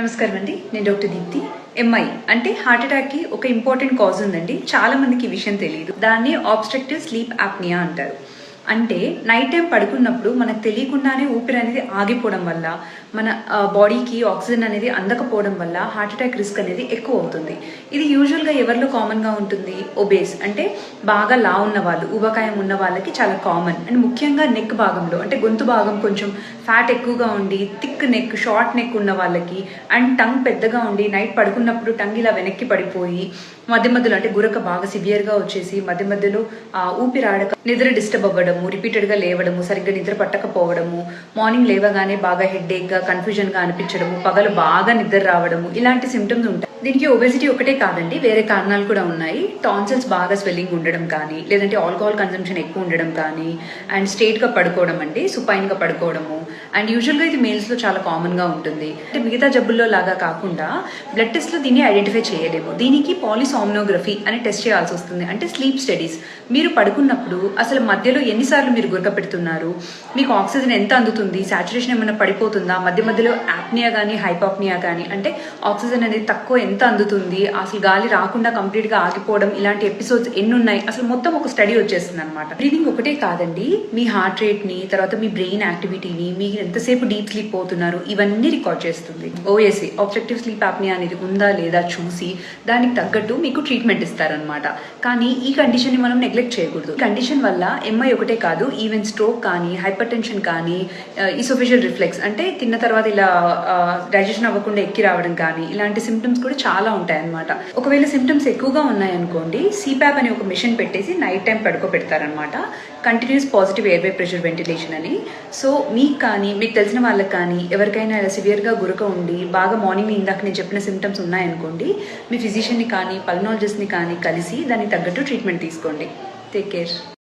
నమస్కారం అండి. నేను డాక్టర్ దీప్తి. ఎంఐ అంటే హార్ట్ అటాక్ కి ఒక ఇంపార్టెంట్ కాజ్ ఉందండి. చాలా మందికి ఈ విషయం తెలియదు. దాన్ని ఆబ్స్ట్రక్టివ్ స్లీప్ ఆప్నియా అంటారు. అంటే నైట్ టైం పడుకున్నప్పుడు మనకు తెలియకుండానే ఊపిరి అనేది ఆగిపోవడం వల్ల మన బాడీకి ఆక్సిజన్ అనేది అందకపోవడం వల్ల హార్ట్ అటాక్ రిస్క్ అనేది ఎక్కువ అవుతుంది. ఇది యూజువల్గా ఎవరిలో కామన్గా ఉంటుంది? ఒబేస్ అంటే బాగా లా ఉన్న వాళ్ళు, ఊబకాయం ఉన్న వాళ్ళకి చాలా కామన్. అండ్ ముఖ్యంగా నెక్ భాగంలో అంటే గొంతు భాగం కొంచెం ఫ్యాట్ ఎక్కువగా ఉండి థిక్ నెక్, షార్ట్ నెక్ ఉన్న వాళ్ళకి అండ్ టంగ్ పెద్దగా ఉండి నైట్ పడుకున్నప్పుడు టంగ్ ఇలా వెనక్కి పడిపోయి మధ్య మధ్యలో అంటే గురక బాగా సివియర్గా వచ్చేసి మధ్య మధ్యలో ఊపిరాడక నిద్ర డిస్టర్బ్ అవ్వడము, రిపీటెడ్గా లేవడము, సరిగ్గా నిద్ర పట్టకపోవడము, మార్నింగ్ లేవగానే బాగా హెడ్ఏక్గా కన్ఫ్యూజన్గా అనిపించడము, పగలు బాగా నిద్ర రావడము, ఇలాంటి సిమ్టమ్స్ ఉంటాయి. దీనికి ఒబెసిటీ ఒకటే కాదండి, వేరే కారణాలు కూడా ఉన్నాయి. టాన్సిల్స్ బాగా స్వెల్లింగ్ ఉండడం కానీ, లేదంటే ఆల్కహాల్ కన్సంప్షన్ ఎక్కువ ఉండడం కానీ, అండ్ స్ట్రైట్గా పడుకోవడం అండి, సుపైన్గా పడుకోవడము. అండ్ యూజువల్గా ఇది మేల్స్లో చాలా కామన్గా ఉంటుంది. అంటే మిగతా జబ్బుల్లో లాగా కాకుండా బ్లడ్ టెస్ట్లో దీన్ని ఐడెంటిఫై చేయలేము. దీనికి పాలిసామ్నోగ్రఫీ అనే టెస్ట్ చేయాల్సి వస్తుంది. అంటే స్లీప్ స్టడీస్. మీరు పడుకున్నప్పుడు అసలు మధ్యలో ఎన్నిసార్లు మీరు గురక పెడుతున్నారు, మీకు ఆక్సిజన్ ఎంత అందుతుంది, సాచురేషన్ ఏమైనా పడిపోతుందా, మధ్య మధ్యలో యాప్నియా కానీ హైపాప్నియా కానీ అంటే ఆక్సిజన్ అనేది తక్కువ ఎంత అందుతుంది, అసలు గాలి రాకుండా కంప్లీట్గా ఆగిపోవడం, ఇలాంటి ఎపిసోడ్స్ ఎన్ని ఉన్నాయి, అసలు మొత్తం ఒక స్టడీ వచ్చేస్తుంది అనమాట. బ్రీదింగ్ ఒకటే కాదండి, మీ హార్ట్ రేట్ని, తర్వాత మీ బ్రెయిన్ యాక్టివిటీని, మీరు ఎంతసేపు డీప్ స్లీప్ పోతున్నారు, ఇవన్నీ రికార్డ్ చేస్తుంది. ఓఎస్ఏ ఆబ్స్ట్రక్టివ్ స్లీప్ ఆప్నియా అనేది ఉందా లేదా చూసి దానికి తగ్గట్టు మీకు ట్రీట్మెంట్ ఇస్తారనమాట. కానీ ఈ కండిషన్ని మనం నెగ్లెక్ట్ చేయకూడదు. ఈ కండిషన్ వల్ల ఎంఐ ఒకటే కాదు, ఈవెన్ స్ట్రోక్ కానీ, హైపర్ టెన్షన్ కానీ, ఈసోఫేజియల్ రిఫ్లెక్స్ అంటే తిన్న తర్వాత ఇలా డైజెషన్ అవ్వకుండా ఎక్కి రావడం కానీ, ఇలాంటి సిమ్టమ్స్ కూడా చాలా ఉంటాయి అన్నమాట. ఒకవేళ సిమ్టమ్స్ ఎక్కువగా ఉన్నాయనుకోండి, సిపాప్ అనే ఒక మిషన్ పెట్టేసి నైట్ టైం పడుకోబెడతారనమాట. Continuous positive airway pressure ventilation అని. సో మీకు కానీ, మీకు తెలిసిన వాళ్ళకి కానీ ఎవరికైనా ఇలా సివియర్గా గురక ఉండి బాగా మార్నింగ్ ఇందాక నేను చెప్పిన సిమ్టమ్స్ ఉన్నాయనుకోండి, మీ ఫిజిషియన్ని కానీ పల్మనాలజిస్ట్ని కానీ కలిసి దానికి తగ్గట్టు ట్రీట్మెంట్ తీసుకోండి. Take care.